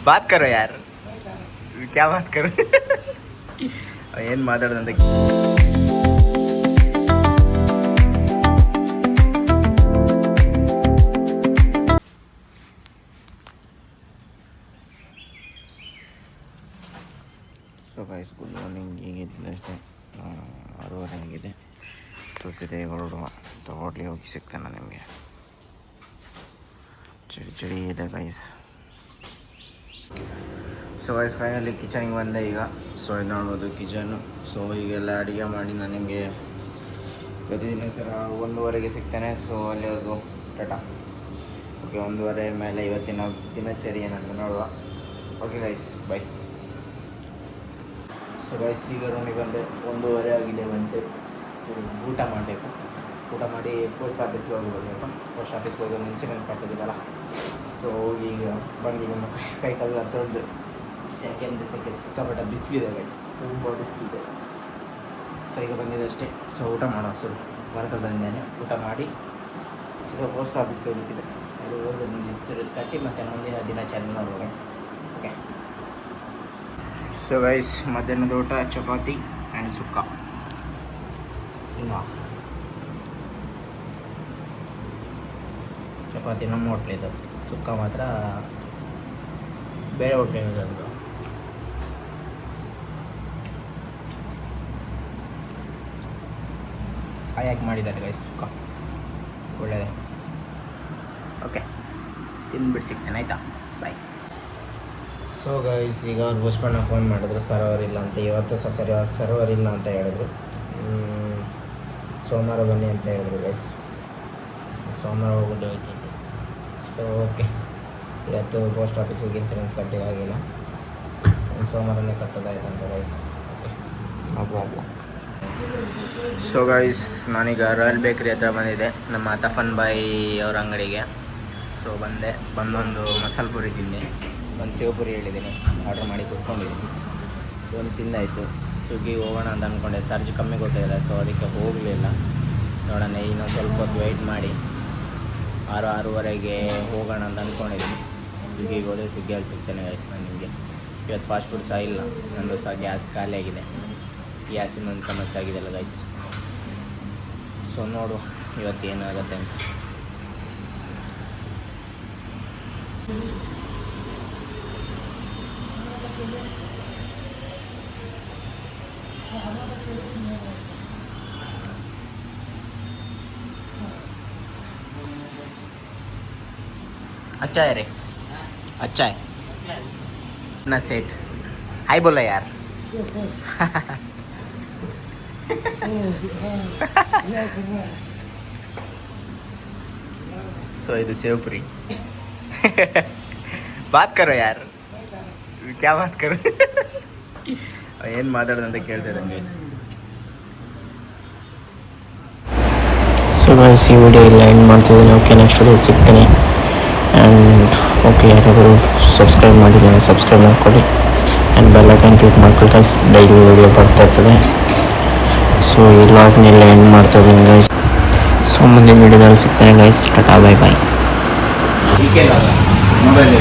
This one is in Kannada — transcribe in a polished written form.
बात करो यार, क्या बात करो. ಏನು ಮಾತಾಡೋದಂತ. So guys, good morning. ಈಗಿದ್ದಿಲ್ಲ ಅಷ್ಟೇ 6:30 ಆಗಿದೆ. ಸೊ ಸೀದಾ ಹೊರಡುವ. ಹೋಟ್ಲಿಗೆ ಹೋಗಿ ಸಿಗ್ತೇನೆ ನಿಮಗೆ. ಚಳಿ ಇದೆ ಗೈಸ್. ಸೊ ಗೈಸ್, ಫೈನಲಿ ಕಿಚನ್ಗೆ ಬಂದೆ ಈಗ. ಸೊ ಇದು ನೋಡ್ಬೋದು ಕಿಚನ್ನು. ಸೊ ಈಗೆಲ್ಲ ಅಡುಗೆ ಮಾಡಿ ನಾನು ನಿಮಗೆ ಪ್ರತಿದಿನ ಥರ 1:30ಗೆ ಸಿಗ್ತೇನೆ. ಸೊ ಅಲ್ಲಿವರೆಗೂ ಟಾಟಾ. ಓಕೆ, 1:30 ಮೇಲೆ ಇವತ್ತಿನ ದಿನಚರಿ ಏನಂತ ನೋಡುವ. Okay guys, by. So guys, ಈಗ ರೂಮಿಗೆ ಬಂದೆ. 1:30 ಆಗಿದೆ. ಬಂದು ಊಟ ಮಾಡಬೇಕು. ಊಟ ಮಾಡಿ ಪೋಸ್ಟ್ ಆಫೀಸ್ಗೆ ಹೋಗಬೇಕು. ಪೋಸ್ಟ್ ಆಫೀಸ್ಗೆ ಹೋಗಿ ಒಂದು ಇನ್ಸೂರೆನ್ಸ್ ಕಟ್ಟಿದ್ದೀರಲ್ಲ. ಸೊ ಈಗ ಬಂದೀಗ ಕೈ ಕಾಲ ತೊಳೆದು ಸೆಕೆಂಡ್ ಸಿಕ್ಕಾಪಟ್ಟೆ ಬಿಸಿಲಿದೆ ಗೈಸ್, ತುಂಬ ಬಿಸಿಲಿದೆ. ಸೊ ಈಗ ಬಂದಿದೆ ಅಷ್ಟೇ. ಸೊ ಊಟ ಮಾಡೋ ಸ್ವಲ್ಪ ಹೊರತಲ್ಲಿದ್ದೇನೆ. ಊಟ ಮಾಡಿ ಸೀದಾ ಪೋಸ್ಟ್ ಆಫೀಸ್ಗೆ ಹೋಗ್ಬಿಟ್ಟಿದೆ. ಅದು ಹೋಗಿ ಒಂದು ಇನ್ಸೂರೆನ್ಸ್ ಕಟ್ಟಿ ಮತ್ತು ಮುಂದಿನ ದಿನಚರಿ ನೋಡುವಾಗ. ಓಕೆ. ಸೊ ಗೈಸ್, ಮಧ್ಯಾಹ್ನದ ಊಟ ಚಪಾತಿ ಆ್ಯಂಡ್ ಸುಕ್ಕ. ಚಪಾತಿ ನಮ್ಮ ಹೋಟ್ಲಿದ್ದು, ಸುಕ್ಕ ಮಾತ್ರ ಬೇರೆ ಹೋಟ್ಲಿನದು. ಹಾಯಾಗಿ ಮಾಡಿದ್ದಾರೆ ಗೈಸ್ ಸುಕ್ಕ, ಒಳ್ಳೆಯದೇ. ಓಕೆ, ತಿಂದ್ಬಿಟ್ಟು ಸಿಗ್ತೇನೆ ಆಯಿತಾ, ಬಾಯ್. ಸೊ ಗೈಸ್, ಈಗ ಅವ್ರು ಬುಷ್ಪಣ್ಣ ಫೋನ್ ಮಾಡಿದ್ರು, ಸರ್ವರ್ ಇಲ್ಲ ಅಂತ. ಇವತ್ತು ಸರ್ವರ್ ಇಲ್ಲ ಅಂತ ಹೇಳಿದ್ರು. ಸೋಮವಾರ ಬನ್ನಿ ಅಂತ ಹೇಳಿದ್ರು ಗೈಸ್. ಸೋಮವಾರ ಹೋಗೋದು ಹೋಗ್ತಿದ್ದೆ. ಸೊ ಓಕೆ, ಇವತ್ತು ಪೋಸ್ಟ್ ಆಫೀಸ್ಗೆ ಹೋಗಿ ಇನ್ಸೂರೆನ್ಸ್ ಕಟ್ಟಿಗಾಗಿಲ್ಲ. ಸೋಮವಾರನೇ ಕಟ್ಟೋದಾಯ್ತಂತ ಗೈಸ್. ಓಕೆ, ಆಗ್ಬೋ. ಸೊ ಗೈಸ್, ನಾನೀಗ ರಾಯಲ್ ಬೇಕ್ರಿ ಹತ್ರ ಬಂದಿದ್ದೆ, ನಮ್ಮ ತಫನ್ ಬಾಯಿ ಅವ್ರ ಅಂಗಡಿಗೆ. ಸೊ ಬಂದೊಂದು ಮಸಾಲೆ ಪುರಿ ತಿಂದೆ, ಒಂದು ಸೇವ್ ಪುರಿ ಹೇಳಿದ್ದೀನಿ, ಆರ್ಡ್ರ್ ಮಾಡಿ ಕೂತ್ಕೊಂಡಿದ್ದೀನಿ. ಒಂದು ತಿಂದಾಯಿತು. ಸ್ವಿಗ್ಗಿಗೆ ಹೋಗೋಣ ಅಂತ ಅಂದ್ಕೊಂಡೆ, ಚಾರ್ಜ್ ಕಮ್ಮಿ ಕೊಟ್ಟಿದ್ದಾರೆ. ಸೊ ಅದಕ್ಕೆ ಹೋಗಲಿಲ್ಲ. ನೋಡೋಣ, ಇನ್ನೊಂದು ಸ್ವಲ್ಪ ಹೊತ್ತು ವೆಯ್ಟ್ ಮಾಡಿ 6-6:30ಗೆ ಹೋಗೋಣ ಅಂತ ಅಂದ್ಕೊಂಡಿದ್ದೀನಿ. ಸ್ವಿಗ್ಗಿಗೆ ಹೋದರೆ ಸ್ವಿಗ್ಗಿಯಲ್ಲಿ ಸಿಗ್ತೇನೆ ಗೈಸ್ ನಾನು ನಿಮಗೆ. ಇವತ್ತು ಫಾಸ್ಟ್ ಫುಡ್ ಸಹ ಇಲ್ಲ, ನನ್ನದು ಸಹ ಗ್ಯಾಸ್ ಖಾಲಿ ಆಗಿದೆ. ಗ್ಯಾಸಿನ ಒಂದು ಸಮಸ್ಯೆ ಆಗಿದೆಲ್ಲ ಗೈಸ್. ಸೊ ನೋಡುವ ಇವತ್ತು ಏನಾಗುತ್ತೆ ಅಂತ. अच्छा है रे, अच्छा है ना सेठ. हाय बोला यार. सो ಇದು ಸೇವ್ ಪುರಿ. बात करो यार, क्या बात करो. ಏನು ಮಾತಾಡೋದಂತ ಕೇಳ್ತಾ ಇದ್ದಂಗೆ ಗೈಸ್. ಸೊ ಗೈಸ್, ಈ ವಿಡಿಯೋ ಇಲ್ಲ ಎಂಡ್ ಮಾಡ್ತಿದ್ದೀನಿ. ಓಕೆ, ನೆಕ್ಸ್ಟ್ ವಿಡಿಯೋ ಸಿಗ್ತೀನಿ. ಆ್ಯಂಡ್ ಓಕೆ, ಯಾರಾದರೂ ಸಬ್ಸ್ಕ್ರೈಬ್ ಮಾಡಿದ್ದೀನಿ ಸಬ್ಸ್ಕ್ರೈಬ್ ಮಾಡ್ಕೊಳ್ಳಿ. ಆ್ಯಂಡ್ ಬೆಲ್ ಐಕಾನ್ ಕ್ಲಿಕ್ ಮಾಡ್ಕೊಳ್ಳಿ ಗೈಸ್, ಡೈಲಿ ವಿಡಿಯೋ ಬರ್ತಾ ಇರ್ತದೆ. ಸೊ ಈ ಲಾಗ್ನೆಲ್ಲ ಎಂಡ್ ಮಾಡ್ತಾ ಇದ್ದೀನಿ ಗೈಸ್. ಸೊ ಮುಂದಿನ ವಿಡಿಯೋದಲ್ಲಿ ಸಿಗ್ತೇನೆ guys. Tata, bye bye. Mobile